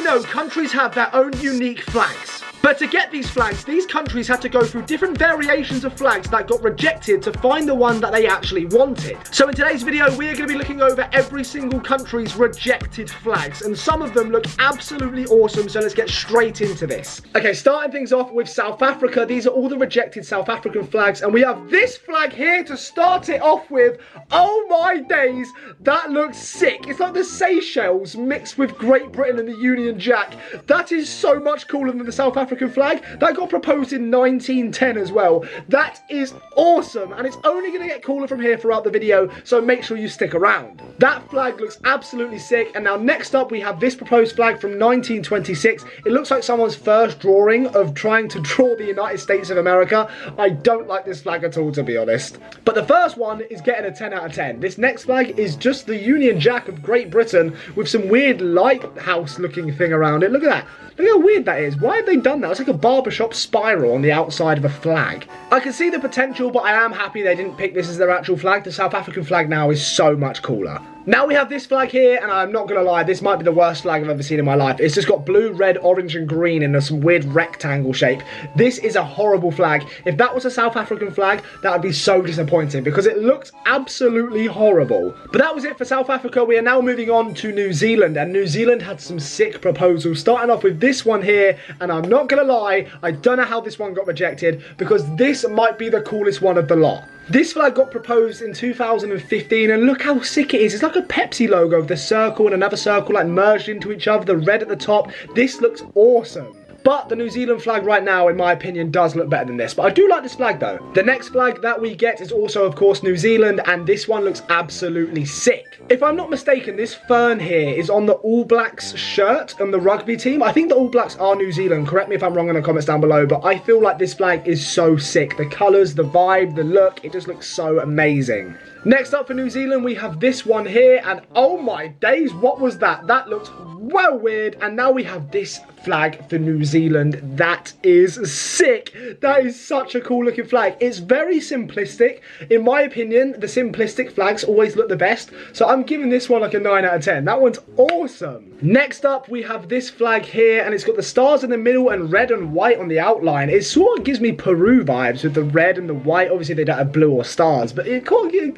we know, countries have their own unique flags. But to get these flags, these countries had to go through different variations of flags that got rejected to find the one that they actually wanted. So in today's video, we are going to be looking over every single country's rejected flags, and some of them look absolutely awesome, so let's get straight into this. Okay, starting things off with South Africa. These are all the rejected South African flags, and we have this flag here to start it off with. Oh my days, that looks sick. It's like the Seychelles mixed with Great Britain and the Union Jack. That is so much cooler than the South African flag. That got proposed in 1910 as well. That is awesome, and it's only going to get cooler from here throughout the video, so make sure you stick around. That flag looks absolutely sick. And now next up we have this proposed flag from 1926. It looks like someone's first drawing of trying to draw the United States of America. I don't like this flag at all, to be honest. But the first one is getting a 10 out of 10. This next flag is just the Union Jack of Great Britain with some weird lighthouse looking thing around it. Look at that. Look how weird that is. Why have they done that? It's like a barbershop spiral on the outside of a flag. I can see the potential, but I am happy they didn't pick this as their actual flag. The South African flag now is so much cooler. Now we have this flag here, and I'm not going to lie, this might be the worst flag I've ever seen in my life. It's just got blue, red, orange, and green in some weird rectangle shape. This is a horrible flag. If that was a South African flag, that would be so disappointing because it looks absolutely horrible. But that was it for South Africa. We are now moving on to New Zealand, and New Zealand had some sick proposals, starting off with this one here, and I'm not going to lie, I don't know how this one got rejected because this might be the coolest one of the lot. This flag got proposed in 2015, and look how sick it is. It's like a Pepsi logo with the circle and another circle like merged into each other, the red at the top. This looks awesome. But the New Zealand flag right now, in my opinion, does look better than this. But I do like this flag though. The next flag that we get is also, of course, New Zealand, and this one looks absolutely sick. If I'm not mistaken, this fern here is on the All Blacks shirt on the rugby team. I think the All Blacks are New Zealand. Correct me if I'm wrong in the comments down below, but I feel like this flag is so sick. The colours, the vibe, the look, it just looks so amazing. Next up for New Zealand, we have this one here, and oh my days, what was that? That looks well weird. And now we have this flag for New Zealand. That is sick. That is such a cool looking flag. It's very simplistic. In my opinion, the simplistic flags always look the best, so I'm giving this one like a 9 out of 10. That one's awesome. Next up, we have this flag here, and it's got the stars in the middle and red and white on the outline. It sort of gives me Peru vibes with the red and the white. Obviously, they don't have blue or stars, but it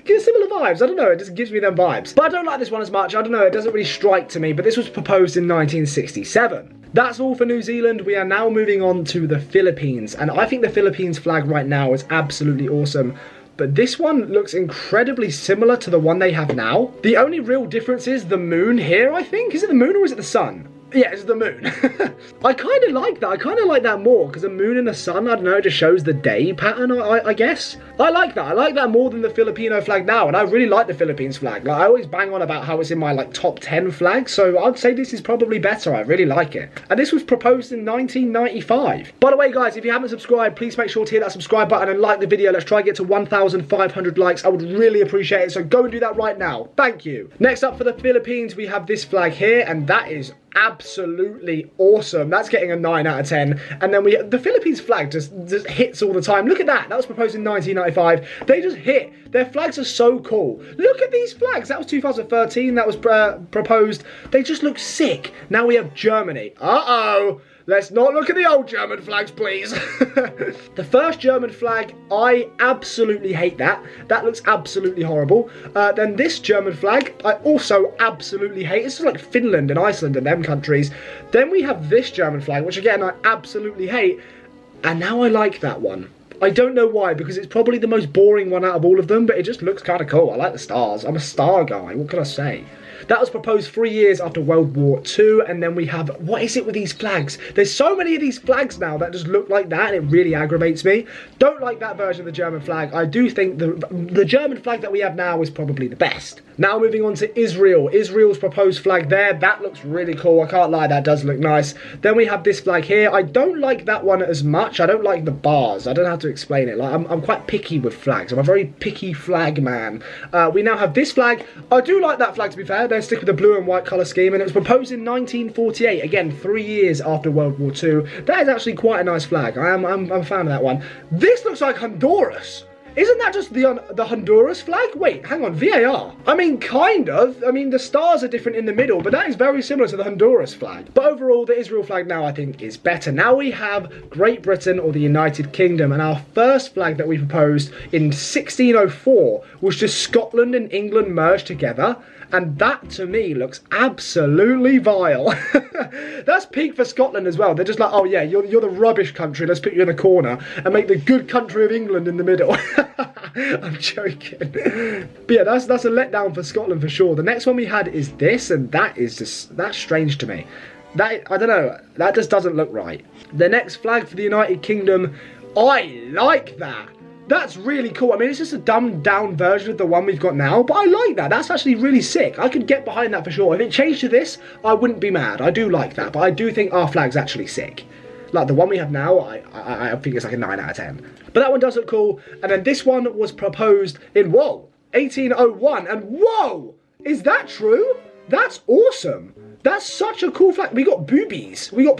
gives similar vibes. I don't know, it just gives me them vibes. But I don't like this one as much. I don't know, it doesn't really strike to me, but this was proposed in 1967. That's all for New Zealand. We are now moving on to the Philippines, and I think the Philippines flag right now is absolutely awesome. But this one looks incredibly similar to the one they have now. The only real difference is the moon here, I think. Is it the moon or is it the sun? Yeah, it's the moon. I kind of like that. I kind of like that more because the moon and the sun, I don't know, it just shows the day pattern, I guess. I like that. I like that more than the Filipino flag now, and I really like the Philippines flag. Like, I always bang on about how it's in my like top 10 flags, so I'd say this is probably better. I really like it. And this was proposed in 1995. By the way, guys, if you haven't subscribed, please make sure to hit that subscribe button and like the video. Let's try and get to 1,500 likes. I would really appreciate it, so go and do that right now. Thank you. Next up for the Philippines, we have this flag here, and that is absolutely awesome. That's getting a 9 out of 10. And then the Philippines flag just hits all the time. Look at that. That was proposed in 1995. They just hit. Their flags are so cool. Look at these flags. That was 2013. That was proposed. They just look sick. Now we have Germany. Uh-oh. Let's not look at the old German flags, please. The first German flag, I absolutely hate that. That looks absolutely horrible. Then this German flag, I also absolutely hate. It's just like Finland and Iceland and them countries. Then we have this German flag, which again, I absolutely hate. And now I like that one. I don't know why, because it's probably the most boring one out of all of them, but it just looks kind of cool. I like the stars. I'm a star guy. What can I say? That was proposed 3 years after World War II, and then we have, what is it with these flags? There's so many of these flags now that just look like that, and it really aggravates me. Don't like that version of the German flag. I do think the German flag that we have now is probably the best. Now moving on to Israel. Israel's proposed flag there, that looks really cool. I can't lie, that does look nice. Then we have this flag here. I don't like that one as much. I don't like the bars. I don't know how to explain it. Like, I'm quite picky with flags. I'm a very picky flag man. We now have this flag. I do like that flag, to be fair. They stick with the blue and white colour scheme, and it was proposed in 1948. Again, 3 years after World War II. That is actually quite a nice flag. I'm a fan of that one. This looks like Honduras. Isn't that just the Honduras flag? Wait, hang on, VAR. I mean, kind of. I mean, the stars are different in the middle, but that is very similar to the Honduras flag. But overall, the Israel flag now, I think, is better. Now we have Great Britain or the United Kingdom, and our first flag that we proposed in 1604 was just Scotland and England merged together. And that, to me, looks absolutely vile. That's peak for Scotland as well. They're just like, oh yeah, you're the rubbish country. Let's put you in the corner and make the good country of England in the middle. I'm joking. But yeah, that's a letdown for Scotland for sure. The next one we had is this, and that's strange to me. I don't know. That just doesn't look right. The next flag for the United Kingdom, I like that. That's really cool. I mean, it's just a dumbed down version of the one we've got now, but I like that. That's actually really sick. I could get behind that for sure. If it changed to this, I wouldn't be mad. I do like that, but I do think our flag's actually sick. Like the one we have now, I think it's like a 9 out of 10. But that one does look cool. And then this one was proposed in, whoa, 1801. And whoa, is that true? That's awesome. That's such a cool flag. We got boobies. We got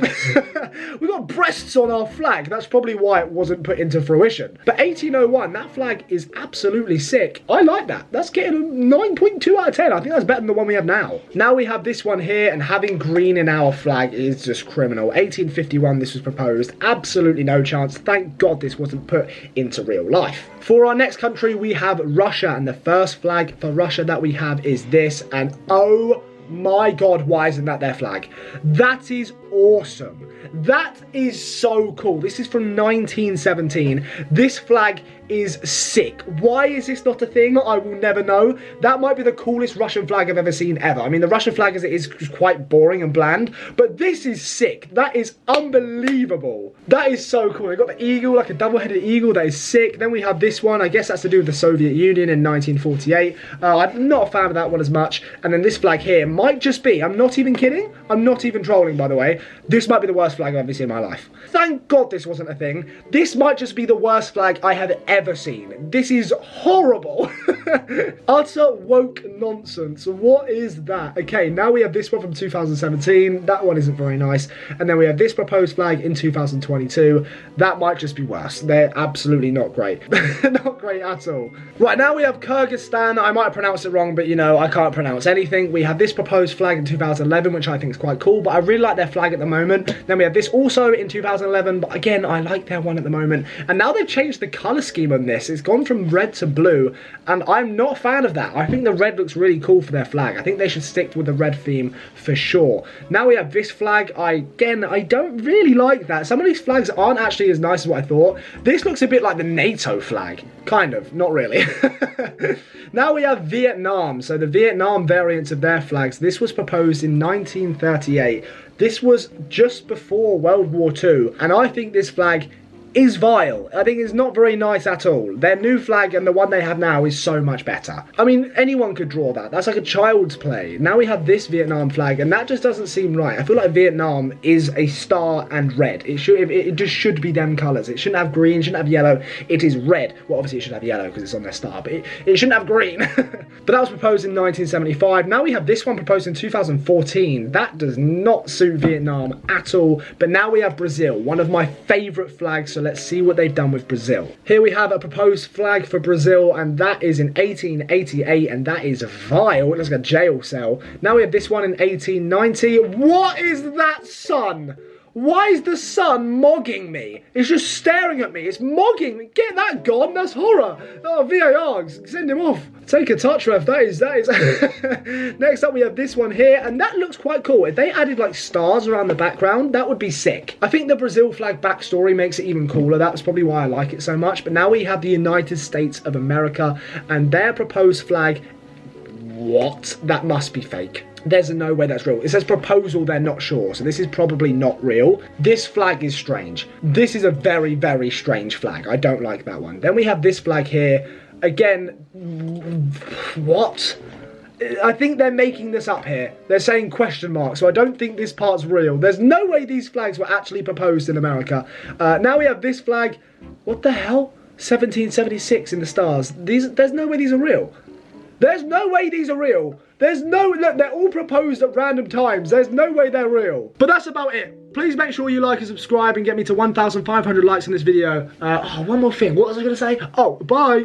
we got breasts on our flag. That's probably why it wasn't put into fruition. But 1801, that flag is absolutely sick. I like that. That's getting a 9.2 out of 10. I think that's better than the one we have now. Now we have this one here, and having green in our flag is just criminal. 1851, this was proposed. Absolutely no chance. Thank God this wasn't put into real life. For our next country, we have Russia, and the first flag for Russia that we have is this, and oh my God, why isn't that their flag? That is awesome. That is so cool. This is from 1917. This flag is sick. Why is this not a thing? I will never know. That might be the coolest Russian flag I've ever seen ever. I mean, the Russian flag as it is quite boring and bland, but this is sick. That is unbelievable. That is so cool. They've got the eagle, like a double-headed eagle. That is sick. Then we have this one. I guess that's to do with the Soviet Union in 1948. I'm not a fan of that one as much. And then this flag here might just be, I'm not even kidding. I'm not even trolling, by the way. This might be the worst flag I've ever seen in my life. Thank God this wasn't a thing. This might just be the worst flag I have ever seen. This is horrible. Utter woke nonsense. What is that? Okay, now we have this one from 2017. That one isn't very nice. And then we have this proposed flag in 2022. That might just be worse. They're absolutely not great. Not great at all. Right, now we have Kyrgyzstan. I might pronounce it wrong, but you know, I can't pronounce anything. We have this proposed flag in 2011, which I think is quite cool, but I really like their flag at the moment. Then we have this also in 2011, but again, I like their one at the moment. And now they've changed the colour scheme on this. It's gone from red to blue, and I'm not a fan of that. I think the red looks really cool for their flag. I think they should stick with the red theme for sure. Now we have this flag. I don't really like that. Some of these flags aren't actually as nice as what I thought. This looks a bit like the NATO flag. Kind of, not really. Now we have Vietnam. So the Vietnam variants of their flags. This was proposed in 1938. This was just before World War II, and I think this flag is vile. I think it's not very nice at all. Their new flag and the one they have now is so much better. I mean, anyone could draw that. That's like a child's play. Now we have this Vietnam flag, and that just doesn't seem right. I feel like Vietnam is a star and red. It just should be them colours. It shouldn't have green, shouldn't have yellow. It is red. Well, obviously it should have yellow because it's on their star, but it shouldn't have green. But that was proposed in 1975. Now we have this one proposed in 2014. That does not suit Vietnam at all. But now we have Brazil, one of my favourite flags. So let's see what they've done with Brazil. Here we have a proposed flag for Brazil, and that is in 1888, and that is vile. It looks like a jail cell. Now we have this one in 1890. What is that sun? Why is the sun mogging me? It's just staring at me. It's mogging me. Get that gone. That's horror. Oh, VAR. Send him off. Take a touch, ref. That is. Next up, we have this one here, and that looks quite cool. If they added like stars around the background, that would be sick. I think the Brazil flag backstory makes it even cooler. That's probably why I like it so much. But now we have the United States of America, and their proposed flag. What? That must be fake. There's no way that's real. It says proposal, they're not sure. So this is probably not real. This flag is strange. This is a very, very strange flag. I don't like that one. Then we have this flag here. Again, what? I think they're making this up here. They're saying question mark, so I don't think this part's real. There's no way these flags were actually proposed in America. Now we have this flag. What the hell? 1776 in the stars. There's no way these are real. There's no way these are real. There's no, look, they're all proposed at random times. There's no way they're real. But that's about it. Please make sure you like and subscribe and get me to 1,500 likes on this video. Oh, one more thing. What was I going to say? Oh, bye.